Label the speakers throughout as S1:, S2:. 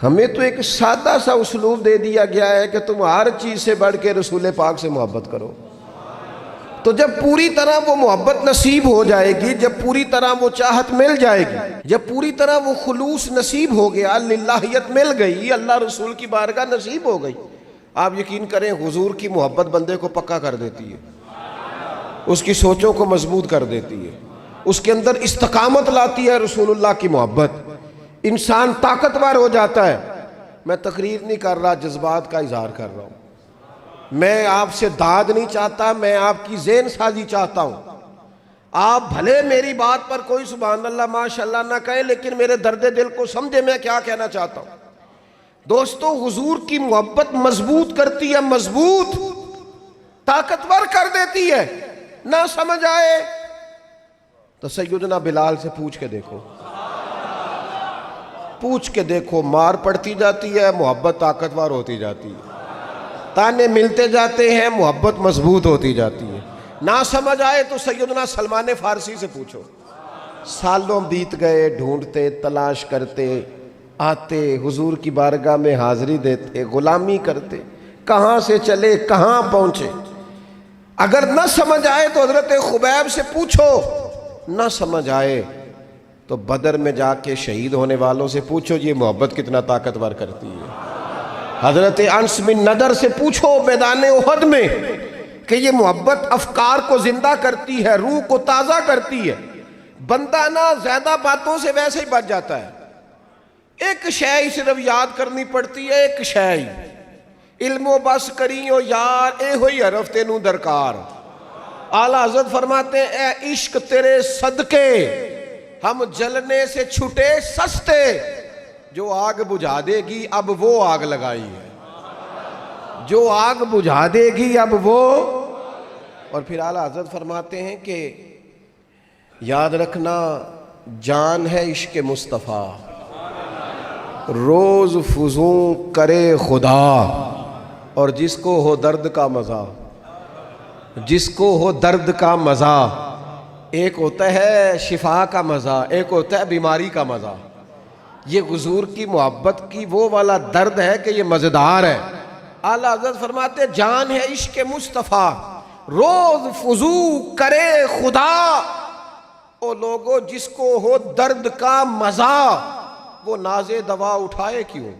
S1: ہمیں تو ایک سادہ سا اسلوب دے دیا گیا ہے کہ تم ہر چیز سے بڑھ کے رسول پاک سے محبت کرو. تو جب پوری طرح وہ محبت نصیب ہو جائے گی، جب پوری طرح وہ چاہت مل جائے گی، جب پوری طرح وہ خلوص نصیب ہو گیا، للہیت مل گئی، اللہ رسول کی بارگاہ نصیب ہو گئی، آپ یقین کریں حضور کی محبت بندے کو پکا کر دیتی ہے، اس کی سوچوں کو مضبوط کر دیتی ہے، اس کے اندر استقامت لاتی ہے. رسول اللہ کی محبت انسان طاقتور ہو جاتا ہے. میں تقریر نہیں کر رہا، جذبات کا اظہار کر رہا ہوں. میں آپ سے داد نہیں چاہتا، میں آپ کی ذہن سازی چاہتا ہوں. آپ بھلے میری بات پر کوئی سبحان اللہ ماشاءاللہ نہ کہیں، لیکن میرے درد دل کو سمجھے میں کیا کہنا چاہتا ہوں. دوستو، حضور کی محبت مضبوط کرتی ہے، مضبوط طاقتور کر دیتی ہے. نہ سمجھ آئے تو سیدنا بلال سے پوچھ کے دیکھو، پوچھ کے دیکھو، مار پڑتی جاتی ہے، محبت طاقتور ہوتی جاتی ہے، تانے ملتے جاتے ہیں، محبت مضبوط ہوتی جاتی ہے. نہ سمجھ آئے تو سیدنا سلمان فارسی سے پوچھو. سالوں بیت گئے، ڈھونڈتے، تلاش کرتے، آتے حضور کی بارگاہ میں حاضری دیتے، غلامی کرتے، کہاں سے چلے کہاں پہنچے. اگر نہ سمجھ آئے تو حضرت خبیب سے پوچھو، نہ سمجھ آئے تو بدر میں جا کے شہید ہونے والوں سے پوچھو یہ محبت کتنا طاقتور کرتی ہے. حضرت انس بن نضر سے پوچھو میدان احد میں کہ یہ محبت افکار کو زندہ کرتی ہے، روح کو تازہ کرتی ہے. بندہ نہ زیادہ باتوں سے ویسے ہی بچ جاتا ہے. ایک شے صرف یاد کرنی پڑتی ہے، ایک شے، علم و بس کریو یار اے ہوئی حرف تینوں درکار. اعلیٰ حضرت فرماتے ہیں اے عشق تیرے صدقے ہم جلنے سے چھٹے سستے. جو آگ بجھا دے گی اب وہ آگ لگائی ہے، جو آگ بجھا دے گی اب وہ. اور پھر اعلیٰ حضرت فرماتے ہیں کہ یاد رکھنا جان ہے عشق مصطفیٰ، روز فزوں کرے خدا، اور جس کو ہو درد کا مزہ، جس کو ہو درد کا مزہ. ایک ہوتا ہے شفا کا مزہ، ایک ہوتا ہے بیماری کا مزہ. یہ حضور کی محبت کی وہ والا درد ہے کہ یہ مزیدار ہے. اعلیٰ حضرت فرماتے جان ہے عشق مصطفیٰ، روز فزو کرے خدا. او لوگو جس کو ہو درد کا مزہ، وہ ناز دوا اٹھائے کیوں،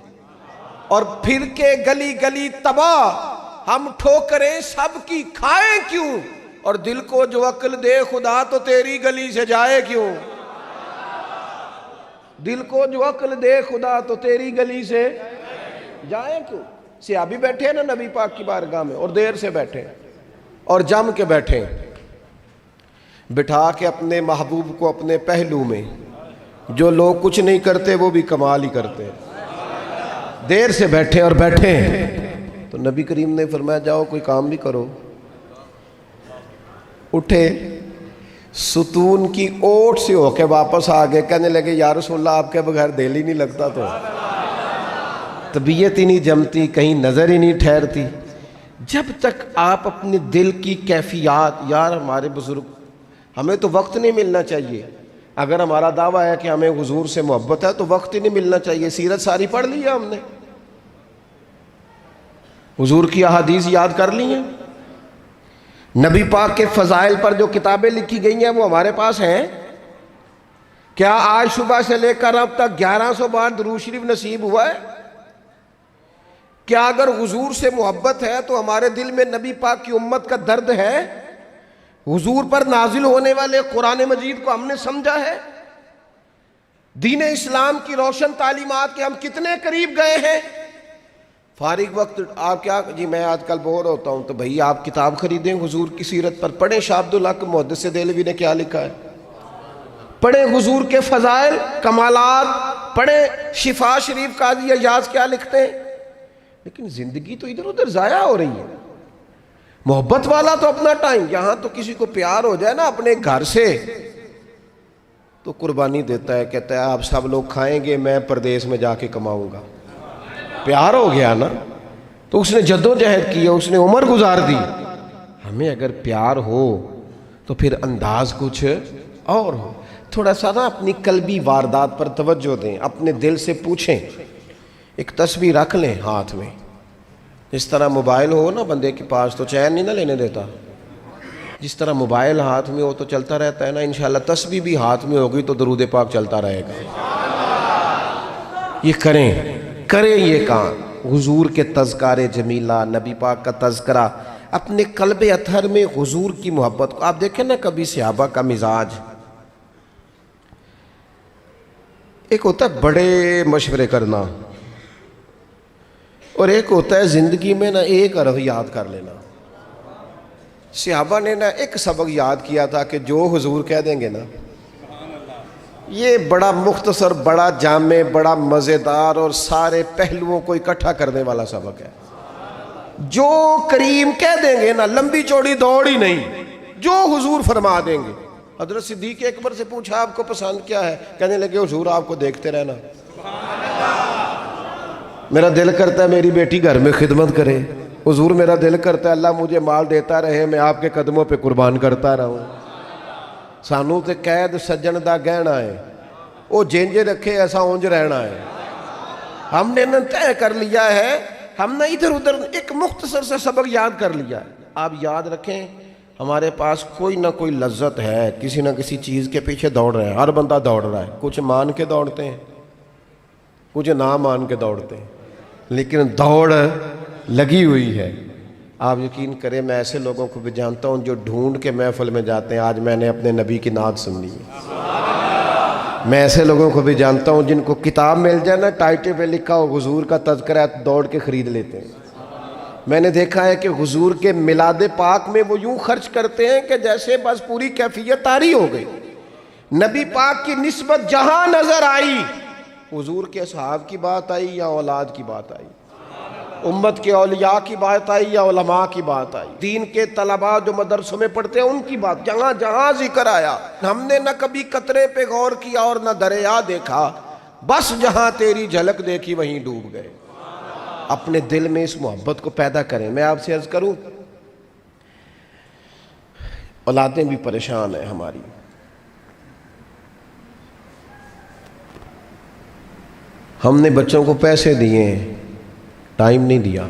S1: اور پھر کے گلی گلی تباہ ہم ٹھوکریں سب کی کھائیں کیوں. اور دل کو جو عقل دے خدا تو تیری گلی سے جائے کیوں، دل کو جو عقل دے خدا تو تیری گلی سے جائے کیوں. صحابی بیٹھے ہیں نا نبی پاک کی بارگاہ میں، اور دیر سے بیٹھے اور جم کے بیٹھے، بٹھا کے اپنے محبوب کو اپنے پہلو میں. جو لوگ کچھ نہیں کرتے وہ بھی کمال ہی کرتے. دیر سے بیٹھے اور بیٹھے تو نبی کریم نے فرمایا جاؤ کوئی کام بھی کرو. اٹھے، ستون کی اوٹ سے ہو کے واپس آ گئے، کہنے لگے یا رسول اللہ آپ کے بغیر دل ہی نہیں لگتا، تو طبیعت ہی نہیں جمتی، کہیں نظر ہی نہیں ٹھہرتی. جب تک آپ اپنے دل کی کیفیات، یار ہمارے بزرگ، ہمیں تو وقت نہیں ملنا چاہیے. اگر ہمارا دعویٰ ہے کہ ہمیں حضور سے محبت ہے تو وقت ہی نہیں ملنا چاہیے. سیرت ساری پڑھ لی ہے ہم نے، حضور کی احادیث یاد کر لی ہیں، نبی پاک کے فضائل پر جو کتابیں لکھی گئی ہیں وہ ہمارے پاس ہیں. کیا آج صبح سے لے کر اب تک 1100 بار درود شریف نصیب ہوا ہے؟ کیا اگر حضور سے محبت ہے تو ہمارے دل میں نبی پاک کی امت کا درد ہے؟ حضور پر نازل ہونے والے قرآن مجید کو ہم نے سمجھا ہے؟ دین اسلام کی روشن تعلیمات کے ہم کتنے قریب گئے ہیں؟ فارغ وقت آپ کیا جی میں آج کل بور ہوتا ہوں، تو بھئی آپ کتاب خریدیں حضور کی سیرت پر، پڑھیں شاہ عبدالحق محدث دہلوی نے کیا لکھا ہے، پڑھیں حضور کے فضائل کمالات، پڑھیں شفا شریف قاضی اعجاز کیا لکھتے ہیں. لیکن زندگی تو ادھر ادھر ضائع ہو رہی ہے. محبت والا تو اپنا ٹائم، یہاں تو کسی کو پیار ہو جائے نا اپنے گھر سے تو قربانی دیتا ہے، کہتا ہے آپ سب لوگ کھائیں گے، میں پردیس میں جا کے کماؤں گا. پیار ہو گیا نا تو اس نے جدوجہد کی، اس نے عمر گزار دی. ہمیں اگر پیار ہو تو پھر انداز کچھ اور ہو. تھوڑا سا نا اپنی قلبی واردات پر توجہ دیں، اپنے دل سے پوچھیں ایک تسبیح رکھ لیں ہاتھ میں، جس طرح موبائل ہو نا بندے کے پاس تو چین نہیں نہ لینے دیتا، جس طرح موبائل ہاتھ میں ہو تو چلتا رہتا ہے نا، انشاءاللہ تسبیح بھی ہاتھ میں ہوگی تو درود پاک چلتا رہے گا۔ یہ کریں یہ کام، حضور کے تذکار جمیلہ، نبی پاک کا تذکرہ، اپنے قلب اطہر میں حضور کی محبت کو۔ آپ دیکھیں نا کبھی صحابہ کا مزاج، ایک ہوتا ہے بڑے مشورے کرنا، اور ایک ہوتا ہے زندگی میں نا ایک حرف یاد کر لینا۔ صحابہ نے نا ایک سبق یاد کیا تھا کہ جو حضور کہہ دیں گے نا، یہ بڑا مختصر، بڑا جامع، بڑا مزیدار اور سارے پہلوؤں کو اکٹھا کرنے والا سبق ہے۔ جو کریم کہہ دیں گے نا، لمبی چوڑی دوڑ ہی نہیں، جو حضور فرما دیں گے۔ حضرت صدیق اکبر سے پوچھا آپ کو پسند کیا ہے؟ کہنے لگے حضور آپ کو دیکھتے رہنا، میرا دل کرتا ہے میری بیٹی گھر میں خدمت کرے، حضور میرا دل کرتا ہے اللہ مجھے مال دیتا رہے، میں آپ کے قدموں پہ قربان کرتا رہوں۔ سانو تے قید سجن دا گہنا ہے، وہ جینج رکھے ایسا اونج رہنا ہے۔ ہم نے نہ طے کر لیا ہے، ہم نے ادھر ادھر ایک مختصر سے سبق یاد کر لیا ہے۔ آپ یاد رکھیں ہمارے پاس کوئی نہ کوئی لذت ہے، کسی نہ کسی چیز کے پیچھے دوڑ رہے ہیں، ہر بندہ دوڑ رہا ہے، کچھ مان کے دوڑتے ہیں، کچھ نہ مان کے دوڑتے ہیں، لیکن دوڑ لگی ہوئی ہے۔ آپ یقین کریں میں ایسے لوگوں کو بھی جانتا ہوں جو ڈھونڈ کے محفل میں جاتے ہیں، آج میں نے اپنے نبی کی نعت سننی ہے۔ میں ایسے لوگوں کو بھی جانتا ہوں جن کو کتاب مل جائے نا، ٹائٹل پہ لکھا ہو حضور کا تذکرہ، دوڑ کے خرید لیتے ہیں۔ میں نے دیکھا ہے کہ حضور کے میلاد پاک میں وہ یوں خرچ کرتے ہیں کہ جیسے بس پوری کیفیت طاری ہو گئی۔ نبی پاک کی نسبت جہاں نظر آئی، حضور کے اصحاب کی بات آئی یا اولاد کی بات آئی، امت کے اولیاء کی بات آئی یا علماء کی بات آئی، دین کے طلباء جو مدرسوں میں پڑھتے ہیں ان کی بات، جہاں جہاں ذکر آیا، ہم نے نہ کبھی قطرے پہ غور کیا اور نہ دریا دیکھا، بس جہاں تیری جھلک دیکھی وہیں ڈوب گئے۔ اپنے دل میں اس محبت کو پیدا کریں۔ میں آپ سے عرض کروں، اولادیں بھی پریشان ہیں ہماری، ہم نے بچوں کو پیسے دیے ہیں، ٹائم نہیں دیا،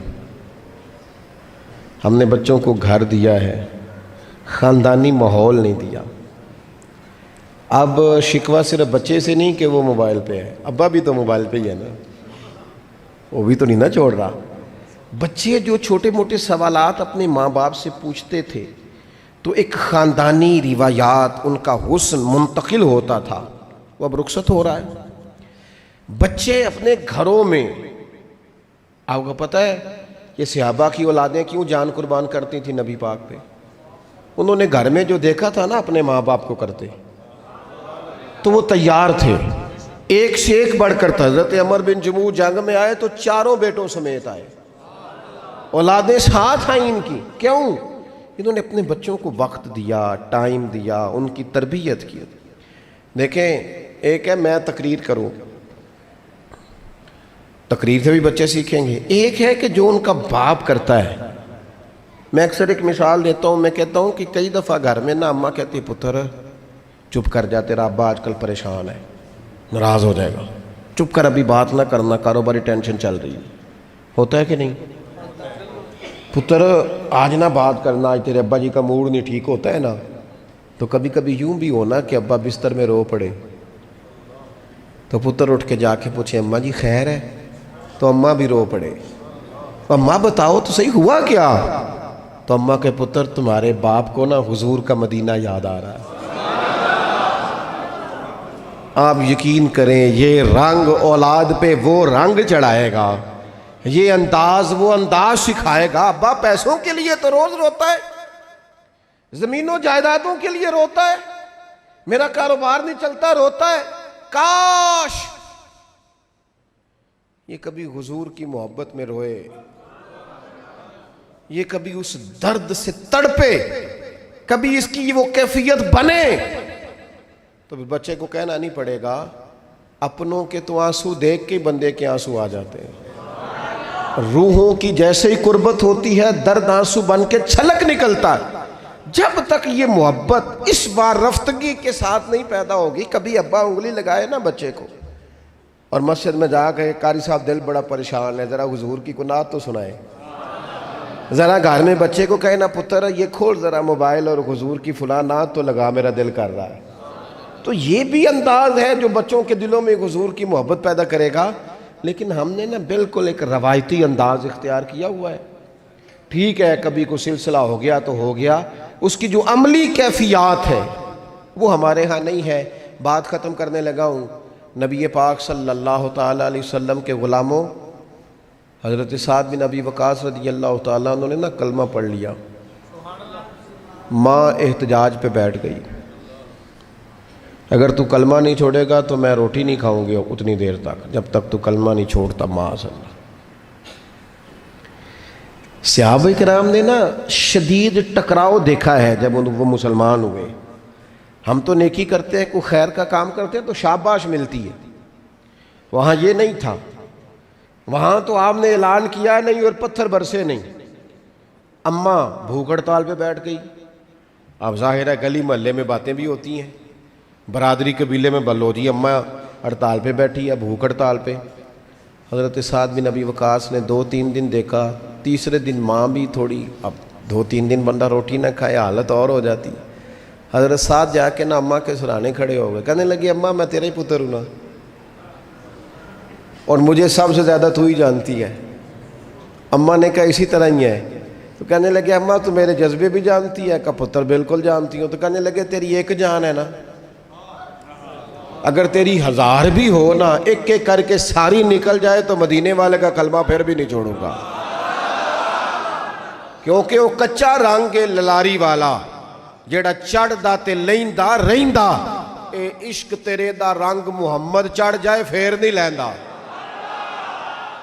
S1: ہم نے بچوں کو گھر دیا ہے، خاندانی ماحول نہیں دیا۔ اب شکوہ صرف بچے سے نہیں کہ وہ موبائل پہ ہے، ابا بھی تو موبائل پہ ہی ہے نا، وہ بھی تو نہیں نا چھوڑ رہا۔ بچے جو چھوٹے موٹے سوالات اپنے ماں باپ سے پوچھتے تھے تو ایک خاندانی روایات، ان کا حسن منتقل ہوتا تھا، وہ اب رخصت ہو رہا ہے۔ بچے اپنے گھروں میں، آپ کو پتہ ہے یہ صحابہ کی اولادیں کیوں جان قربان کرتی تھی نبی پاک پہ؟ انہوں نے گھر میں جو دیکھا تھا نا اپنے ماں باپ کو کرتے، تو وہ تیار تھے، ایک سے ایک بڑھ کر تھا۔ حضرت عمر بن جموح جنگ میں آئے تو چاروں بیٹوں سمیت آئے، اولادیں ساتھ آئیں ان کی، کیوں؟ انہوں نے اپنے بچوں کو وقت دیا، ٹائم دیا، ان کی تربیت کی۔ دیکھیں ایک ہے میں تقریر کروں، تقریر سے بھی بچے سیکھیں گے، ایک ہے کہ جو ان کا باپ کرتا ہے۔ میں اکثر ایک مثال دیتا ہوں، میں کہتا ہوں کہ کئی دفعہ گھر میں نا اماں کہتی ہے پتر چپ کر جا، تیرا ابا آج کل پریشان ہے، ناراض ہو جائے گا، چپ کر، ابھی بات نہ کرنا، کاروباری ٹینشن چل رہی ہے۔ ہوتا ہے کہ نہیں؟ پتر آج نہ بات کرنا، آج تیرے ابا جی کا موڈ نہیں ٹھیک، ہوتا ہے نا؟ تو کبھی کبھی یوں بھی ہونا کہ ابا بستر میں رو پڑے تو پتر اٹھ کے جا کے پوچھے اماں جی خیر ہے، تو اماں بھی رو پڑے، اماں بتاؤ تو صحیح ہوا کیا؟ تو اماں کے پتر تمہارے باپ کو نا حضور کا مدینہ یاد آ رہا ہے۔ آپ یقین کریں یہ رنگ اولاد پہ وہ رنگ چڑھائے گا، یہ انداز وہ انداز سکھائے گا۔ ابا پیسوں کے لیے تو روز روتا ہے، زمینوں جائیدادوں کے لیے روتا ہے، میرا کاروبار نہیں چلتا روتا ہے، کاش یہ کبھی حضور کی محبت میں روئے، یہ کبھی اس درد سے تڑپے، کبھی اس کی وہ کیفیت بنے، تو بچے کو کہنا نہیں پڑے گا اپنوں کے تو آنسو دیکھ کے بندے کے آنسو آ جاتے ہیں۔ روحوں کی جیسے ہی قربت ہوتی ہے درد آنسو بن کے چھلک نکلتا ہے۔ جب تک یہ محبت اس بار رفتگی کے ساتھ نہیں پیدا ہوگی، کبھی ابا انگلی لگائے نا بچے کو اور مسجد میں جا کے قاری صاحب دل بڑا پریشان ہے، ذرا حضور کی کوئی نعت تو سنائے، ذرا گھر میں بچے کو کہے نا پتر یہ کھول ذرا موبائل اور حضور کی فلاں نعت تو لگا، میرا دل کر رہا ہے۔ تو یہ بھی انداز ہے جو بچوں کے دلوں میں حضور کی محبت پیدا کرے گا، لیکن ہم نے نا بالکل ایک روایتی انداز اختیار کیا ہوا ہے۔ ٹھیک ہے کبھی کوئی سلسلہ ہو گیا تو ہو گیا، اس کی جو عملی کیفیات ہے وہ ہمارے ہاں نہیں ہے۔ بات ختم کرنے لگا ہوں، نبی پاک صلی اللہ تعالیٰ علیہ وسلم کے غلاموں حضرت سعد بن ابی وقاص رضی اللہ تعالیٰ انہوں نے نا کلمہ پڑھ لیا، ماں احتجاج پہ بیٹھ گئی، اگر تو کلمہ نہیں چھوڑے گا تو میں روٹی نہیں کھاؤں گی اتنی دیر تک جب تک تو کلمہ نہیں چھوڑتا ماں صلی اللہ۔ صحابہ کرام نے نا شدید ٹکراؤ دیکھا ہے جب وہ مسلمان ہوئے۔ ہم تو نیکی کرتے ہیں، کوئی خیر کا کام کرتے ہیں تو شاباش ملتی ہے، وہاں یہ نہیں تھا، وہاں تو آپ نے اعلان کیا نہیں اور پتھر برسے نہیں۔ اماں بھوک ہڑتال پہ بیٹھ گئی، اب ظاہر ہے گلی محلے میں باتیں بھی ہوتی ہیں، برادری قبیلے میں بلو جی اماں ہڑتال پہ بیٹھی ہے، بھوک ہڑتال پہ۔ حضرت سعد بن ابی وقاص نے 2-3 دن دیکھا، تیسرے دن ماں بھی تھوڑی، اب 2-3 دن بندہ روٹی نہ کھائے حالت اور ہو جاتی۔ حضرت سعد جا کے نا اماں کے سرانے کھڑے ہو گئے، کہنے لگے اماں میں تیرا ہی پتر ہوں نا، اور مجھے سب سے زیادہ تو ہی جانتی ہے۔ اماں نے کہا اسی طرح ہی ہے، تو کہنے لگے اماں تو میرے جذبے بھی جانتی ہے، کہ پتر بالکل جانتی ہوں۔ تو کہنے لگے تیری ایک جان ہے نا، اگر تیری 1000 بھی ہو نا، ایک ایک کر کے ساری نکل جائے تو مدینے والے کا کلمہ پھر بھی نہیں چھوڑوں گا، کیونکہ وہ کچا رنگ ہے للاری والا جیڑا چڑھ دا تے لیندا رہندا، اے عشق تیرے دا رنگ محمد چڑھ جائے پھر نہیں لیندا۔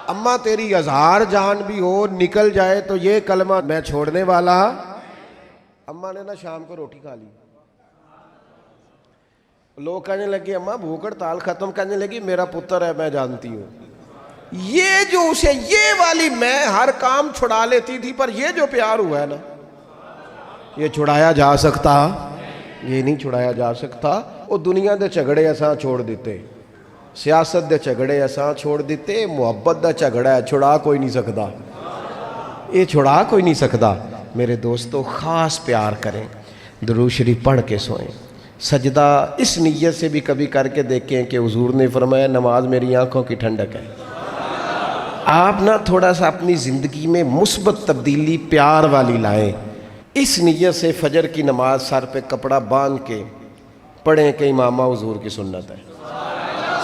S1: اماں تیری 1000 جان بھی ہو نکل جائے تو یہ کلمہ میں چھوڑنے والا۔ اماں نے نا شام کو روٹی کھا لی، لوگ کہنے لگے اماں بھوک ہڑتال ختم، کہنے لگی میرا پتر ہے میں جانتی ہوں۔ یہ جو اسے یہ والی میں ہر کام چھڑا لیتی تھی، پر یہ جو پیار ہوا ہے نا یہ چھڑایا جا سکتا، یہ نہیں چھڑایا جا سکتا۔ وہ دنیا دے جھگڑے اساں چھوڑ دیتے، سیاست دے جھگڑے اساں چھوڑ دیتے، محبت دا جھگڑا ہے چھڑا کوئی نہیں سکتا، یہ چھڑا کوئی نہیں سکتا۔ میرے دوستو خاص پیار کریں، درود شریف پڑھ کے سوئیں، سجدہ اس نیت سے بھی کبھی کر کے دیکھیں کہ حضور نے فرمایا نماز میری آنکھوں کی ٹھنڈک ہے۔ آپ نا تھوڑا سا اپنی زندگی میں مثبت تبدیلی پیار والی لائیں، اس نیت سے فجر کی نماز سر پہ کپڑا باندھ کے پڑھیں کہ امامہ حضور کی سنت ہے،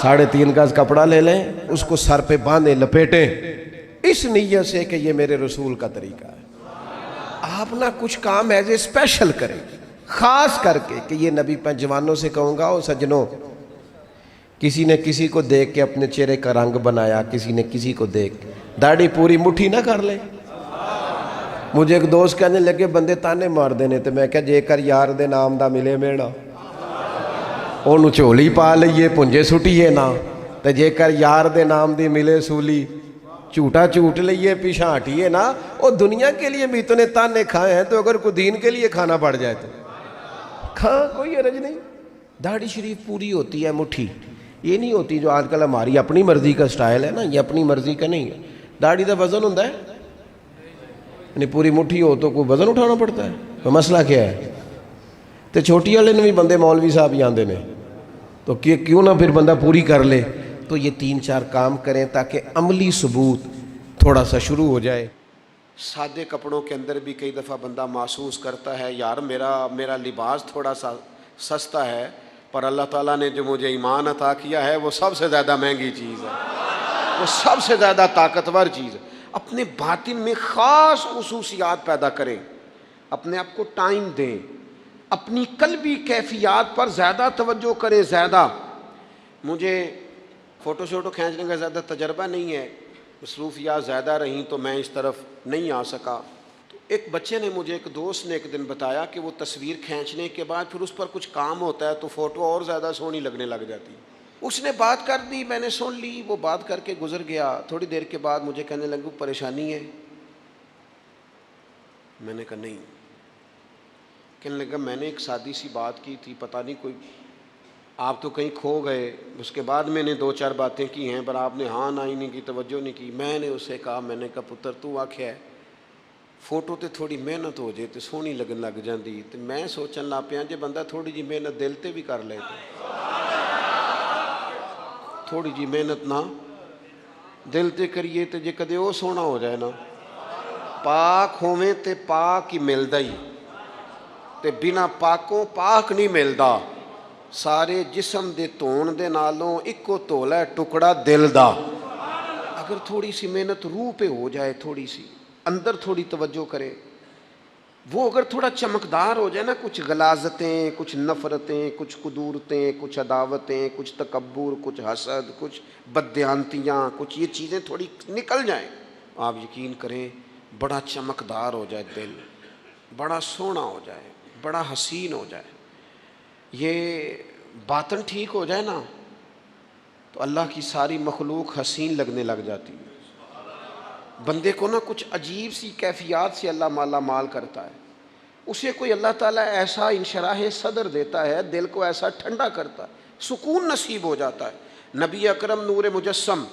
S1: 3.5 گز کپڑا لے لیں، اس کو سر پہ باندھیں لپیٹیں، اس نیت سے کہ یہ میرے رسول کا طریقہ ہے۔ آپ نا کچھ کام ایز اے اسپیشل کریں، خاص کر کے کہ یہ نبی پہ جوانوں سے کہوں گا، او سجنوں، کسی نے کسی کو دیکھ کے اپنے چہرے کا رنگ بنایا، کسی نے کسی کو دیکھ داڑھی پوری مٹھی نہ کر لے۔ مجھے ایک دوست کہنے لگے بندے تانے مار دینے، تو میں کہا جے کر یار دے نام دا ملے میڑا انہوں چولی پا لئیے پنجے سٹیے نا، تو جے کر یار دے نام دی ملے سولی جھوٹا جھوٹ لئیے پیچھا ہٹیے نا۔ اور دنیا کے لیے بھی اتنے تانے کھائے ہیں، تو اگر کوئی دین کے لیے کھانا پڑ جائے تو کھا، کوئی حرج نہیں۔ داڑھی شریف پوری ہوتی ہے مٹھی، یہ نہیں ہوتی جو آج کل ہماری اپنی مرضی کا سٹائل ہے نا، یہ اپنی مرضی کا نہیں ہے۔ داڑھی دا وزن ہوتا ہے، یعنی پوری مٹھی ہو تو کوئی وزن اٹھانا پڑتا ہے، تو مسئلہ کیا ہے؟ تو چھوٹی والے نے بھی بندے مولوی صاحب ہی آندے نے، تو کیوں نہ پھر بندہ پوری کر لے۔ تو یہ 3-4 کام کریں تاکہ عملی ثبوت تھوڑا سا شروع ہو جائے۔ سادے کپڑوں کے اندر بھی کئی دفعہ بندہ محسوس کرتا ہے یار میرا لباس تھوڑا سا سستا ہے، پر اللہ تعالیٰ نے جو مجھے ایمان عطا کیا ہے وہ سب سے زیادہ مہنگی چیز ہے، وہ سب سے زیادہ طاقتور چیز ہے۔ اپنے باطن میں خاص خصوصیات پیدا کریں، اپنے آپ کو ٹائم دیں، اپنی قلبی کیفیات پر زیادہ توجہ کریں۔ زیادہ مجھے فوٹو شوٹو کھینچنے کا زیادہ تجربہ نہیں ہے، مصروفیات زیادہ رہیں تو میں اس طرف نہیں آ سکا۔ تو ایک بچے نے مجھے، ایک دوست نے ایک دن بتایا کہ وہ تصویر کھینچنے کے بعد پھر اس پر کچھ کام ہوتا ہے تو فوٹو اور زیادہ سونی لگنے لگ جاتی ہے۔ اس نے بات کر دی، میں نے سن لی، وہ بات کر کے گزر گیا۔ تھوڑی دیر کے بعد مجھے کہنے لگا پریشانی ہے؟ میں نے کہا نہیں۔ کہنے لگا میں نے ایک سادی سی بات کی تھی، پتہ نہیں کوئی
S2: آپ تو کہیں کھو گئے. اس کے بعد میں نے 2-4 باتیں کی ہیں پر آپ نے ہاں نہ ہی نہیں کی, توجہ نہیں کی. میں نے اسے کہا, میں نے کہا پتر تو آکھیا ہے فوٹو تے تھوڑی محنت ہو جائے تو سونی لگن لگ جاندی. تو میں سوچن لگ پیا جے بندہ تھوڑی جی محنت دل تے بھی کر لے, تھوڑی جی محنت نہ دل تے کریے تے جے کدے وہ سونا ہو جائے نا, پاک ہوویں تے پاک ہی ملدا ہی, تے بنا پاکوں پاک نہیں ملدا. سارے جسم دے دھون دے نالوں اکو دھولا ہے ٹکڑا دل دا. اگر تھوڑی سی محنت روح پہ ہو جائے, تھوڑی سی اندر تھوڑی توجہ کرے, وہ اگر تھوڑا چمکدار ہو جائے نا, کچھ غلاظتیں, کچھ نفرتیں, کچھ قدورتیں, کچھ عداوتیں, کچھ تکبر, کچھ حسد, کچھ بددیانتیاں, کچھ یہ چیزیں تھوڑی نکل جائیں, آپ یقین کریں بڑا چمکدار ہو جائے دل, بڑا سونا ہو جائے, بڑا حسین ہو جائے. یہ باطن ٹھیک ہو جائے نا تو اللہ کی ساری مخلوق حسین لگنے لگ جاتی ہے. بندے کو نا کچھ عجیب سی کیفیات سے اللہ مالا مال کرتا ہے. اسے کوئی اللہ تعالیٰ ایسا انشراح صدر دیتا ہے, دل کو ایسا ٹھنڈا کرتا ہے, سکون نصیب ہو جاتا ہے. نبی اکرم نور مجسم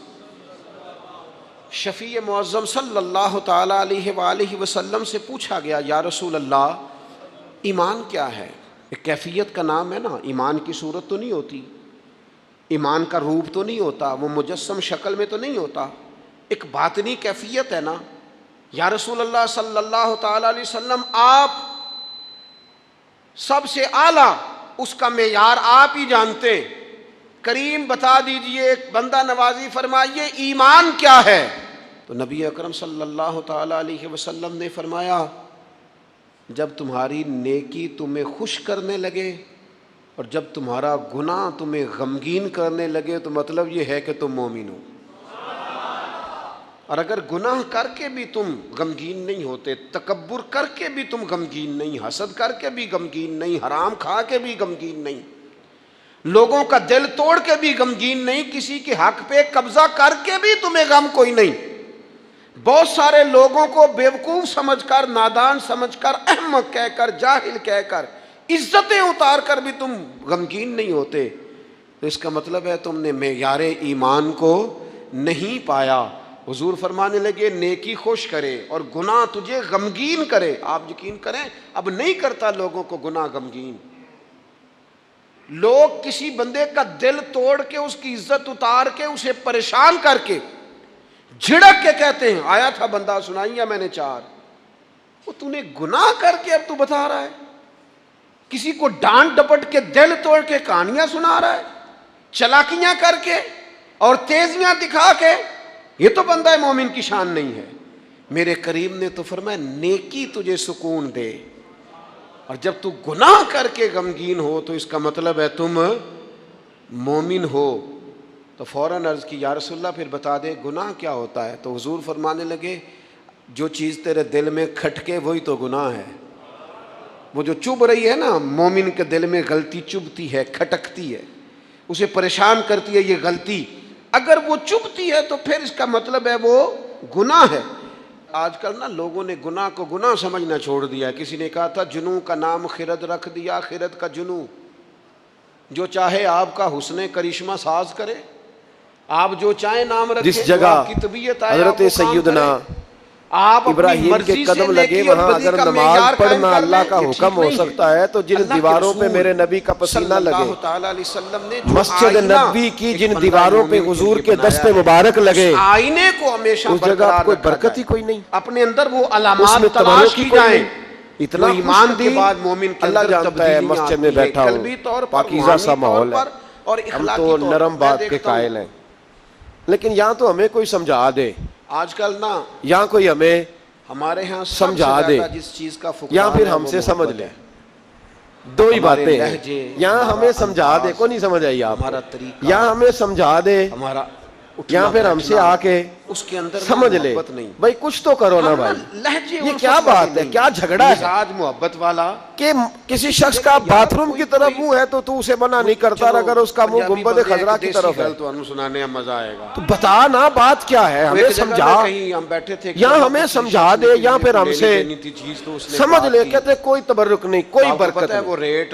S2: شفیع معظم صلی اللہ تعالیٰ علیہ وآلہ وسلم سے پوچھا گیا, یا رسول اللہ ایمان کیا ہے؟ ایک کیفیت کا نام ہے نا, ایمان کی صورت تو نہیں ہوتی, ایمان کا روپ تو نہیں ہوتا, وہ مجسم شکل میں تو نہیں ہوتا, ایک باطنی کیفیت ہے نا. یا رسول اللہ صلی اللہ تعالیٰ علیہ وسلم آپ سب سے اعلیٰ, اس کا معیار آپ ہی جانتے, کریم بتا دیجئے, بندہ نوازی فرمائیے ایمان کیا ہے؟ تو نبی اکرم صلی اللہ تعالیٰ علیہ وسلم نے فرمایا, جب تمہاری نیکی تمہیں خوش کرنے لگے اور جب تمہارا گناہ تمہیں غمگین کرنے لگے تو مطلب یہ ہے کہ تم مومن ہو. اور اگر گناہ کر کے بھی تم غمگین نہیں ہوتے, تکبر کر کے بھی تم غمگین نہیں, حسد کر کے بھی غمگین نہیں, حرام کھا کے بھی غمگین نہیں, لوگوں کا دل توڑ کے بھی غمگین نہیں, کسی کے حق پہ قبضہ کر کے بھی تمہیں غم کوئی نہیں, بہت سارے لوگوں کو بیوقوف سمجھ کر, نادان سمجھ کر, احمق کہہ کر, جاہل کہہ کر, عزتیں اتار کر بھی تم غمگین نہیں ہوتے, تو اس کا مطلب ہے تم نے معیار ایمان کو نہیں پایا. حضور فرمانے لگے نیکی خوش کرے اور گناہ تجھے غمگین کرے. آپ یقین کریں اب نہیں کرتا لوگوں کو گناہ غمگین. لوگ کسی بندے کا دل توڑ کے, اس کی عزت اتار کے, اسے پریشان کر کے, جھڑک کے کہتے ہیں آیا تھا بندہ سنائیا میں نے 4, وہ تو نے گناہ کر کے اب تو بتا رہا ہے. کسی کو ڈانٹ ڈپٹ کے دل توڑ کے کہانیاں سنا رہا ہے, چلاکیاں کر کے اور تیزیاں دکھا کے. یہ تو بندہ مومن کی شان نہیں ہے. میرے کریم نے تو فرمایا نیکی تجھے سکون دے, اور جب تو گناہ کر کے غمگین ہو تو اس کا مطلب ہے تم مومن ہو. تو فوراً عرض کی یا رسول اللہ پھر بتا دے گناہ کیا ہوتا ہے؟ تو حضور فرمانے لگے جو چیز تیرے دل میں کھٹکے وہی تو گناہ ہے. وہ جو چبھ رہی ہے نا, مومن کے دل میں غلطی چبھتی ہے, کھٹکتی ہے, اسے پریشان کرتی ہے یہ غلطی, اگر وہ چبھتی ہے تو پھر اس کا مطلب ہے وہ گناہ ہے. آج کل نا لوگوں نے گناہ کو گناہ سمجھنا چھوڑ دیا ہے. کسی نے کہا تھا جنوں کا نام خرد رکھ دیا, خرد کا جنوں. جو چاہے آپ کا حسن کرشمہ ساز کرے, آپ جو چاہیں نام رکھیں,
S1: جس جگہ
S2: کی طبیعت آئے
S1: حضرت سیدنا
S2: آپ
S1: ابراہیم کے قدم لگے وہاں اگر نماز پڑھنا اللہ کا حکم ہو سکتا ہے تو جن دیواروں پہ میرے نبی کا پسینہ لگے, مسجد نبی کی جن دیواروں پہ حضور کے دست مبارک لگے,
S2: آئینے کو ہمیشہ
S1: اس جگہ کوئی برکت ہی کوئی نہیں,
S2: اپنے اندر وہ علامات تلاش کی جائیں.
S1: اتنا ایمان دی اللہ جانتا ہے. مسجد میں بیٹھا ہوں, پاکیزہ سا ماحول ہے, ہم تو نرم بات کے قائل ہیں, لیکن یہاں تو ہمیں کوئی سمجھا دے.
S2: آج کل نا
S1: یہاں کوئی ہمیں
S2: ہمارے ہاں
S1: سمجھا دے,
S2: جس چیز کا
S1: یا پھر ہم سے سمجھ لے. دو ہی باتیں ہیں, یہاں ہمیں سمجھا دے, کو نہیں سمجھ آئی آپ, یا ہمیں سمجھا دے,
S2: ہمارا
S1: یا پھر ہم سے آ کے
S2: اس کے اندر
S1: سمجھ لے. بھائی کچھ تو کرو نا بھائی, یہ کیا بات ہے, کیا جھگڑا ہے
S2: آج محبت والا
S1: کہ کسی شخص کا باتھ روم کی طرف منہ ہے تو اسے منع نہیں کرتا, اگر اس کا منہ گنبد خضرا کی طرف ہے
S2: تو ہم سنانے مزہ آئے گا.
S1: تو بتا نا بات کیا ہے, ہمیں سمجھا,
S2: ہم بیٹھے تھے
S1: یا ہمیں سمجھا دے یا پھر ہم سے سمجھ لے. کہتے کوئی تبرک نہیں, کوئی برکت
S2: نہیں. وہ ریٹ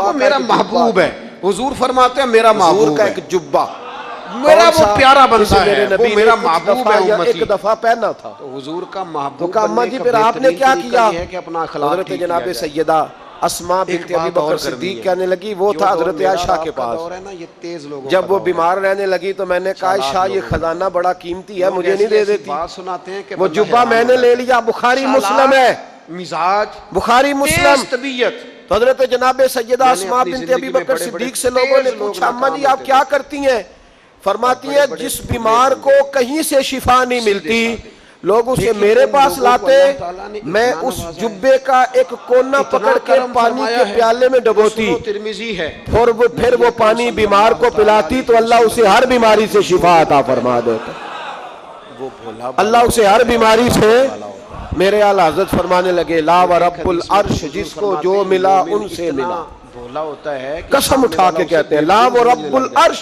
S2: وہ میرا محبوب ہے. حضور فرماتے ہیں میرا
S1: حضور
S2: محبوب
S1: کا
S2: ہے,
S1: ایک جبہ
S2: میرا
S1: کون
S2: وہ
S1: سا؟
S2: پیارا
S1: جسے
S2: بندہ
S1: میرے
S2: ہے,
S1: نبی
S2: وہ
S1: نے
S2: میرا
S1: کچھ
S2: محبوب
S1: دفعہ
S2: ہے
S1: یا
S2: امتی.
S1: ایک دفعہ پہنا تھا.
S2: تو حضور کا
S1: تو
S2: محبوب
S1: کہا اما
S2: بننے
S1: جی
S2: کا
S1: پھر آپ نے
S2: بہترین
S1: کیا
S2: طریقہ
S1: کیا؟
S2: یہ ہے کہ اپنا اخلاق
S1: حضرت
S2: ٹھیک
S1: جناب
S2: کیا جائے.
S1: سیدہ اسماء
S2: ایک
S1: بنت ابی
S2: بات اور
S1: بکر
S2: کرنی
S1: صدیق
S2: ہے.
S1: کہنے لگی, وہ
S2: جو
S1: تھا
S2: دور
S1: حضرت
S2: میرا
S1: عائشہ
S2: اور
S1: کے
S2: آپ کا
S1: پاس.
S2: دور ہے نا, یہ تیز لوگوں کا
S1: جب وہ
S2: دور ہے.
S1: بیمار رہنے لگی تو میں نے کہا
S2: چالاک
S1: عائشہ یہ
S2: لوگوں کا.
S1: خزانہ بڑا قیمتی ہے,
S2: لوگ
S1: مجھے نہیں
S2: ایسی
S1: دے
S2: ایسی
S1: دیتی.
S2: بات سناتے ہیں کہ
S1: وہ
S2: بندہ
S1: جبہ
S2: حیران
S1: میں
S2: ہو
S1: نے
S2: جاتا
S1: لے
S2: ہے.
S1: لیا, بخاری
S2: چالاک
S1: مسلم ہے,
S2: مزاج,
S1: بخاری مسلم.
S2: تیز طبیعت.
S1: تو حضرت جناب سیدہ
S2: میں نے
S1: اسماء
S2: اپنی
S1: بنت
S2: زندگی
S1: ابی
S2: میں
S1: بکر
S2: بڑے بڑے
S1: صدیق سے لوگوں نے
S2: تیز لوگ
S1: پوچھا اما
S2: ناکام
S1: جی آپ
S2: ہوتے
S1: کیا
S2: تھے.
S1: کرتی ہیں؟ فرماتی
S2: بڑے
S1: ہیں
S2: بڑے
S1: جس
S2: پھلے
S1: بیمار کو
S2: بندے,
S1: کہیں سے شفا نہیں
S2: سیدھے
S1: ملتی
S2: سادے.
S1: لوگ اسے
S2: لیکن
S1: میرے
S2: ان
S1: پاس
S2: لوگوں کو
S1: لاتے,
S2: اللہ تعالیٰ نے
S1: میں
S2: اتنا
S1: اس
S2: نوازا ہے,
S1: جبے کا ایک کونا
S2: اتنا
S1: پکڑ کے
S2: کرم
S1: پانی کے
S2: فرمایا ہے.
S1: پیالے میں ڈبوتی,
S2: سنو ترمذی ہے,
S1: پھر
S2: نبی
S1: وہ
S2: اکرم
S1: پانی
S2: صلی
S1: بیمار
S2: اللہ
S1: کو
S2: تعالیٰ
S1: پلاتی
S2: علیہ
S1: تو اللہ
S2: وسلم
S1: اسے
S2: نے
S1: ہر
S2: فرمایا
S1: بیماری
S2: کہ
S1: سے
S2: جو
S1: شفا
S2: بھی
S1: عطا
S2: ہوتا ہے
S1: فرما
S2: نا,
S1: دیتا.
S2: وہ بھولا بالا
S1: اللہ اسے
S2: ہوتا
S1: ہر
S2: ہے,
S1: بیماری
S2: بڑا
S1: سے.
S2: والا ہوتا ہے.
S1: میرے اعلیٰ حضرت فرمانے لگے لا و
S2: ایک
S1: رب
S2: حدیث میں
S1: العرش,
S2: حضور
S1: جس کو
S2: فرماتے
S1: جو
S2: ہیں
S1: ملا
S2: مومن
S1: ان سے
S2: اتنا
S1: ملا.
S2: بھولا ہوتا ہے کہ
S1: قسم
S2: سامنے
S1: اٹھا
S2: والا
S1: کے
S2: اسے
S1: کہتے ہیں
S2: بے
S1: لا
S2: وقوف
S1: و
S2: سمجھنے
S1: رب
S2: لگ جاتا ہے.
S1: العرش,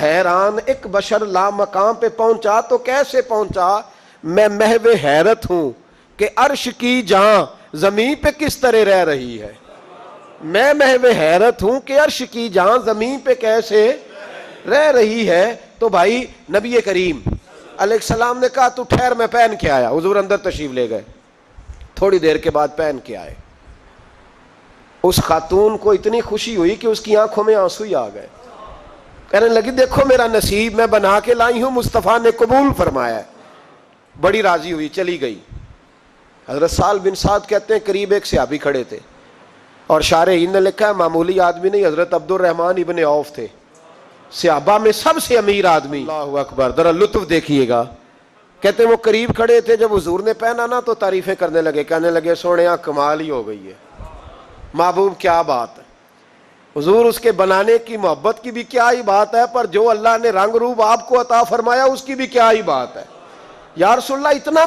S1: حیران ایک بشر لا مقام پہ پہنچا تو کیسے پہنچا؟ میں محو حیرت ہوں کہ عرش کی جہاں زمین پہ کس طرح رہ رہی ہے. میں محو حیرت ہوں کہ عرش کی جہاں زمین پہ کیسے رہ رہی ہے. تو بھائی نبی کریم علیہ السلام نے کہا تو ٹھہر میں پہن کے آیا. حضور اندر تشریف لے گئے, تھوڑی دیر کے بعد پہن کے آئے. اس خاتون کو اتنی خوشی ہوئی کہ اس کی آنکھوں میں آنسو ہی آ گئے. کہنے لگی دیکھو میرا نصیب, میں بنا کے لائی ہوں, مصطفیٰ نے قبول فرمایا ہے. بڑی راضی ہوئی, چلی گئی. حضرت سہل بن سعد کہتے ہیں قریب ایک صحابی کھڑے تھے اور شارحین نے لکھا ہے معمولی آدمی نہیں, حضرت عبد الرحمن ابن عوف تھے. صحابہ میں سب سے امیر آدمی, اللہ اکبر, ذرا لطف دیکھیے گا. کہتے ہیں وہ قریب کھڑے تھے, جب حضور نے پہنا نا تو تعریفیں کرنے لگے, کہنے لگے سونیا کمال ہی ہو گئی ہے, محبوب کیا بات ہے. حضور اس کے بنانے کی محبت کی بھی کیا ہی بات ہے, پر جو اللہ نے رنگ روپ آپ کو عطا فرمایا اس کی بھی کیا ہی بات ہے. یا رسول اللہ اتنا